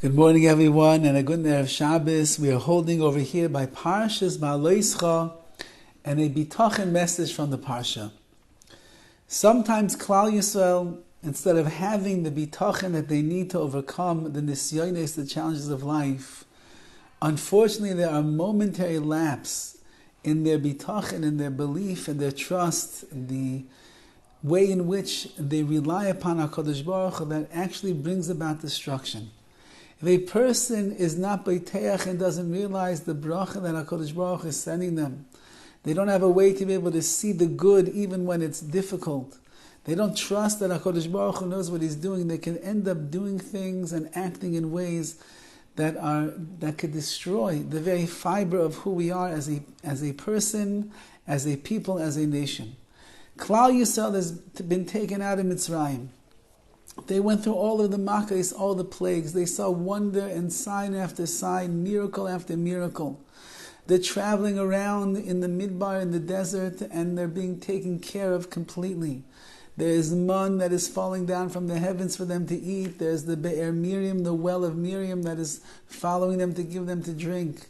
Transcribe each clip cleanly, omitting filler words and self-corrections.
Good morning, everyone, and a good Erev Shabbos. We are holding over here by Parshas Beha'aloscha and a Bitachon message from the Parsha. Sometimes Klal Yisrael, instead of having the Bitachon that they need to overcome the nisyonos, the challenges of life, unfortunately there are momentary lapses in their Bitachon, in their belief, and their trust, in the way in which they rely upon HaKadosh Baruch Hu that actually brings about destruction. If a person is not beiteach and doesn't realize the bracha that HaKadosh Baruch Hu is sending them, they don't have a way to be able to see the good even when it's difficult. They don't trust that HaKadosh Baruch Hu knows what He's doing. They can end up doing things and acting in ways that could destroy the very fiber of who we are as a person, as a people, as a nation. Klal Yisrael has been taken out of Mitzrayim. They went through all of the makkos, all the plagues. They saw wonder and sign after sign, miracle after miracle. They're traveling around in the midbar, in the desert, and they're being taken care of completely. There is man that is falling down from the heavens for them to eat. There's the Be'er Miriam, the well of Miriam, that is following them to give them to drink.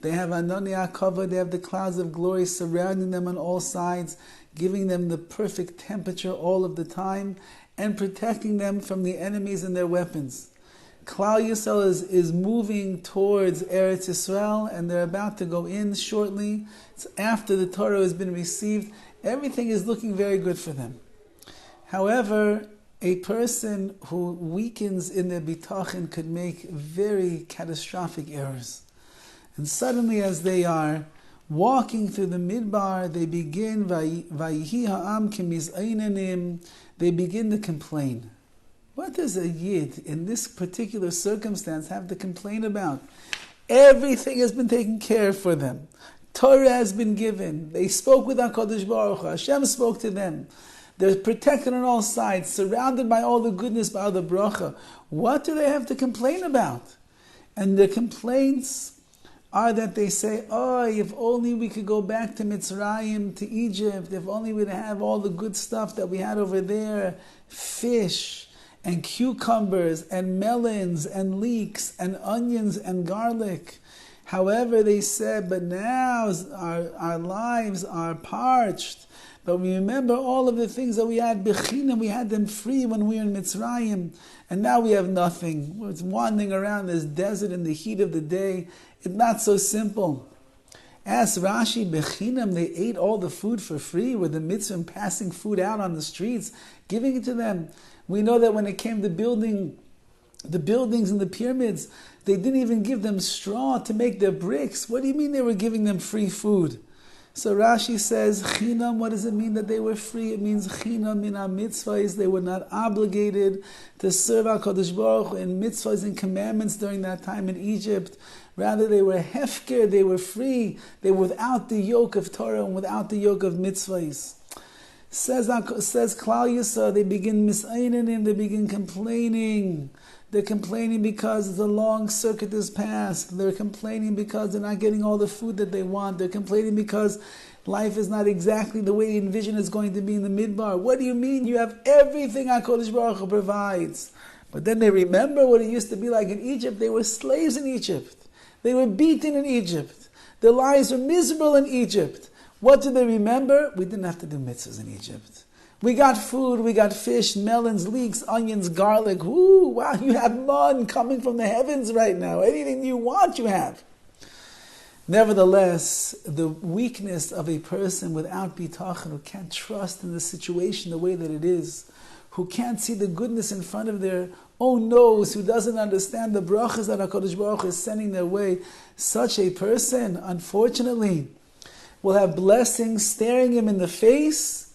They have Anani Akava, they have the clouds of glory surrounding them on all sides, giving them the perfect temperature all of the time, and protecting them from the enemies and their weapons. Klal Yisrael is moving towards Eretz Yisrael, and they're about to go in shortly. It's after the Torah has been received. Everything is looking very good for them. However, a person who weakens in their bitachon could make very catastrophic errors. And suddenly, as they are walking through the midbar, they begin, Vayihi ha'am kemiz'ainenim, they begin to complain. What does a Yid in this particular circumstance have to complain about? Everything has been taken care of for them. Torah has been given. They spoke with HaKadosh Baruch Hu. Hashem spoke to them. They're protected on all sides, surrounded by all the goodness, by all the bracha. What do they have to complain about? And their complaints are that they say, oh, if only we could go back to Mitzrayim, to Egypt, if only we'd have all the good stuff that we had over there, fish and cucumbers and melons and leeks and onions and garlic. However, they said, but now our lives are parched. But we remember all of the things that we had bechinam, we had them free when we were in Mitzrayim, and now we have nothing. We're wandering around this desert in the heat of the day. It's not so simple. Ask Rashi, bechinam, they ate all the food for free, with the mitzvah passing food out on the streets, giving it to them. We know that when it came to building the buildings and the pyramids, they didn't even give them straw to make their bricks. What do you mean they were giving them free food? So Rashi says, chinam, what does it mean that they were free? It means chinam min ha-mitzvahs. They were not obligated to serve HaKadosh Baruch Hu in mitzvahs and commandments during that time in Egypt. Rather, they were hefker, they were free. They were without the yoke of Torah and without the yoke of mitzvahs. Says Klal Yisrael, they begin misainenim, they begin complaining. They're complaining because the long circuit is passed. They're complaining because they're not getting all the food that they want. They're complaining because life is not exactly the way you envision it's going to be in the midbar. What do you mean? You have everything HaKadosh Baruch Hu provides. But then they remember what it used to be like in Egypt. They were slaves in Egypt. They were beaten in Egypt. Their lives were miserable in Egypt. What do they remember? We didn't have to do mitzvahs in Egypt. We got food, we got fish, melons, leeks, onions, garlic. Ooh, wow, you have man coming from the heavens right now. Anything you want, you have. Nevertheless, the weakness of a person without bitachon, who can't trust in the situation the way that it is, who can't see the goodness in front of their own nose, who doesn't understand the brachas that HaKadosh Baruch Hu is sending their way, such a person, unfortunately, will have blessings staring him in the face,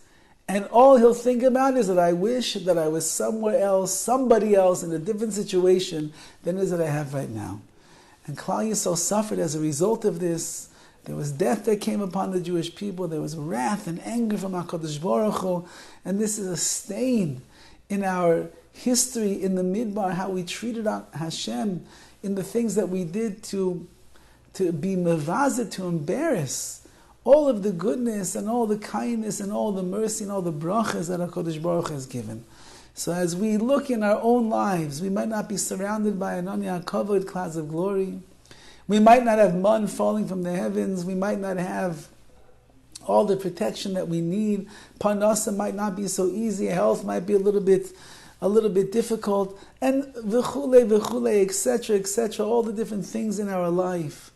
and all he'll think about is that I wish that I was somewhere else, somebody else, in a different situation than is that I have right now. And Klal Yisrael suffered as a result of this. There was death that came upon the Jewish people. There was wrath and anger from HaKadosh Baruch Hu. And this is a stain in our history in the Midbar, how we treated Hashem in the things that we did to be mevazet, to embarrass all of the goodness and all the kindness and all the mercy and all the brachas that HaKadosh Baruch Hu has given. So as we look in our own lives, we might not be surrounded by covered clouds of glory. We might not have man falling from the heavens. We might not have all the protection that we need. Parnasa might not be so easy. Health might be a little bit difficult. And v'chule, etc., all the different things in our life.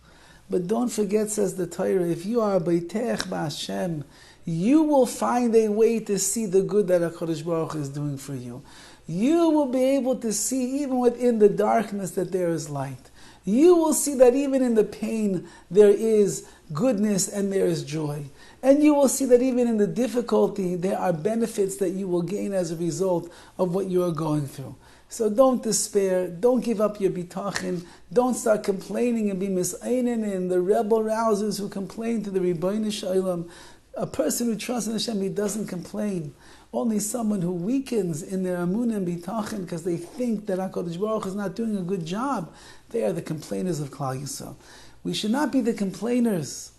But don't forget, says the Torah, if you are Beitech B'Hashem, you will find a way to see the good that HaKadosh Baruch Hu is doing for you. You will be able to see even within the darkness that there is light. You will see that even in the pain there is goodness and there is joy. And you will see that even in the difficulty there are benefits that you will gain as a result of what you are going through. So don't despair, don't give up your bitachon, don't start complaining and be misainin in the rebel rousers who complain to the Ribbono Shel Olam. A person who trusts in Hashem, he doesn't complain. Only someone who weakens in their amunah and bitachon because they think that HaKadosh Baruch Hu is not doing a good job, they are the complainers of Klal Yisrael. We should not be the complainers.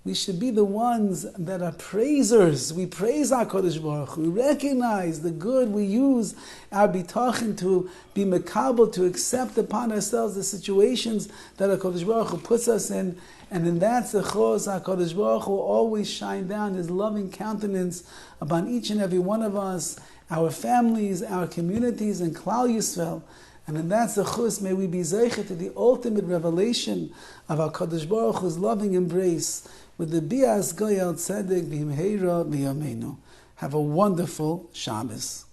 We should be the ones that are praisers. We praise HaKadosh Baruch Hu. We recognize the good. We use our bitachon to be mekabel, to accept upon ourselves the situations that HaKadosh Baruch Hu puts us in. And in that zechos, HaKadosh Baruch Hu will always shine down His loving countenance upon each and every one of us, our families, our communities, and Klal Yisrael. And in that zechus, may we be zeicher to the ultimate revelation of HaKadosh Baruch Hu's loving embrace with the Bias Goyal Tzedek B'Himheira B'Yameinu. Have a wonderful Shabbos.